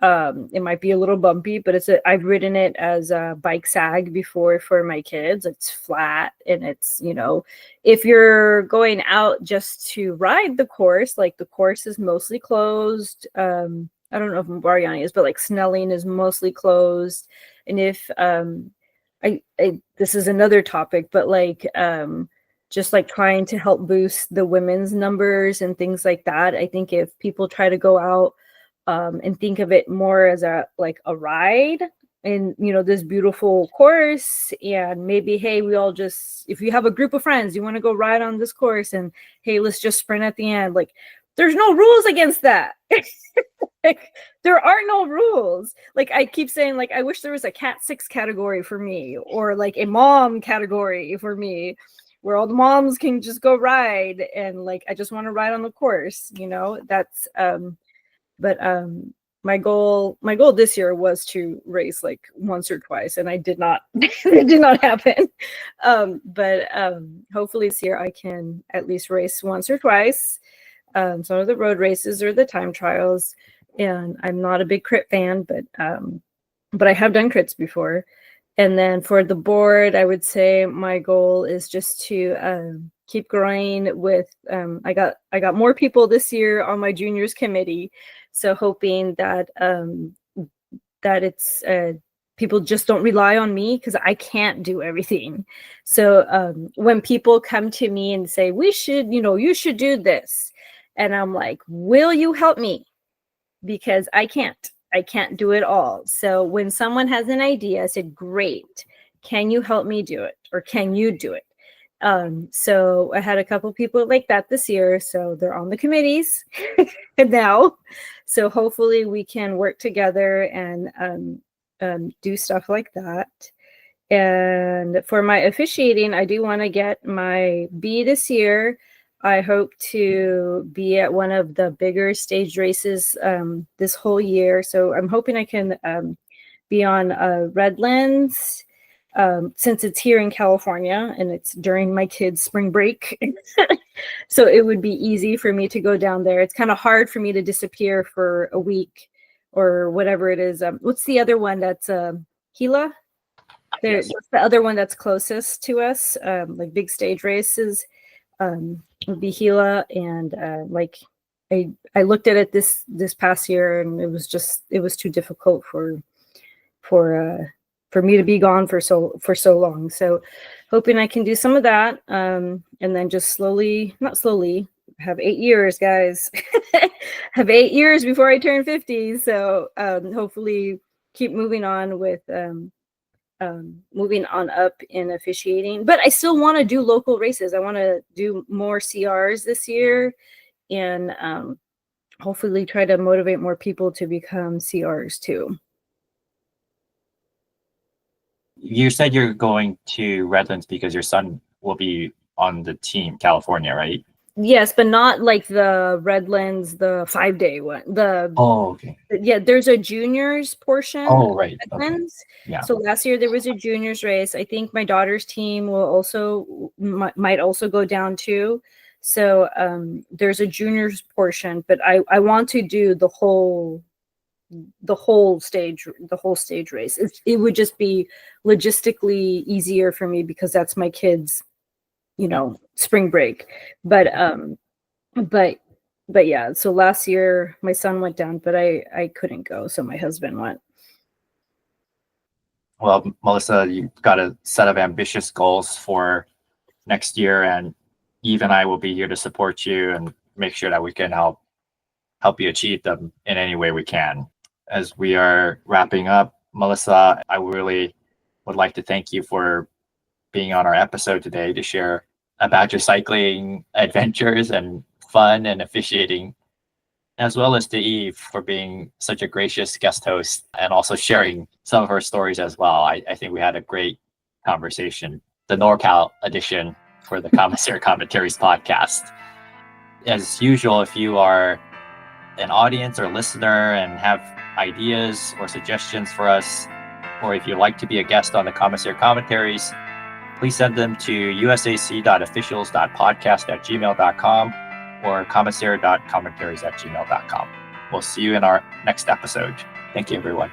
It might be a little bumpy, but I've ridden it as a bike sag before for my kids. It's flat, and it's, you know, if you're going out just to ride the course, like the course is mostly closed. I don't know if Bariani is, but like Snelling is mostly closed. And if this is another topic, but like just like trying to help boost the women's numbers and things like that. I think if people try to go out and think of it more as a ride in, you know, this beautiful course, and maybe, hey, we all just, if you have a group of friends, you want to go ride on this course, and hey, let's just sprint at the end. Like, there's no rules against that. Like, there are no rules. Like, I keep saying, like, I wish there was a Cat 6 category for me, or like a mom category for me, where all the moms can just go ride, and like, I just want to ride on the course, you know. That's but my goal this year was to race like once or twice, and I did not it did not happen. But hopefully this year I can at least race once or twice, some of the road races or the time trials. And I'm not a big crit fan, but I have done crits before. And then for the board, I would say my goal is just to keep growing with I got more people this year on my juniors committee, so hoping that that it's people just don't rely on me, because I can't do everything. So when people come to me and say, you should do this, and I'm like, will you help me? Because I can't do it all. So when someone has an idea, I said, great, can you help me do it? Or can you do it? So I had a couple people like that this year. So they're on the committees now. So hopefully we can work together and do stuff like that. And for my officiating, I do want to get my B this year. I hope to be at one of the bigger stage races this whole year. So I'm hoping I can be on Redlands, since it's here in California and it's during my kids' spring break. So it would be easy for me to go down there. It's kind of hard for me to disappear for a week or whatever it is. What's the other one that's Gila? There's the other one that's closest to us, like big stage races. Would be Gila, and like I looked at it this past year, and it was too difficult for for me to be gone for so long. So hoping I can do some of that, and then just not slowly, have 8 years, guys. Have 8 years before I turn 50. So hopefully keep moving on with moving on up in officiating. But I still want to do local races. I want to do more CRs this year, and hopefully try to motivate more people to become CRs too. You said you're going to Redlands because your son will be on the team, California, right? Yes, but not like the Redlands, the 5-day one. Okay. Yeah, there's a juniors portion. Oh, right. Redlands. Okay. Yeah. So last year there was a juniors race. I think my daughter's team will also might also go down too. So there's a juniors portion, but I want to do the whole stage race. It would just be logistically easier for me because that's my kids, spring break. But yeah, so last year my son went down, but I couldn't go, so my husband went. Well, Melissa, you've got a set of ambitious goals for next year, and Eve and I will be here to support you and make sure that we can help you achieve them in any way we can. As we are wrapping up, Melissa, I really would like to thank you for being on our episode today to share about your cycling adventures and fun and officiating, as well as to Eve for being such a gracious guest host and also sharing some of her stories as well. I think we had a great conversation, the NorCal edition for the Commissaire Commentaries podcast. As usual, if you are an audience or listener and have ideas or suggestions for us, or if you'd like to be a guest on the Commissaire Commentaries, please send them to usac.officials.podcast@gmail.com or commissaire.commentaries@gmail.com. We'll see you in our next episode. Thank you, everyone.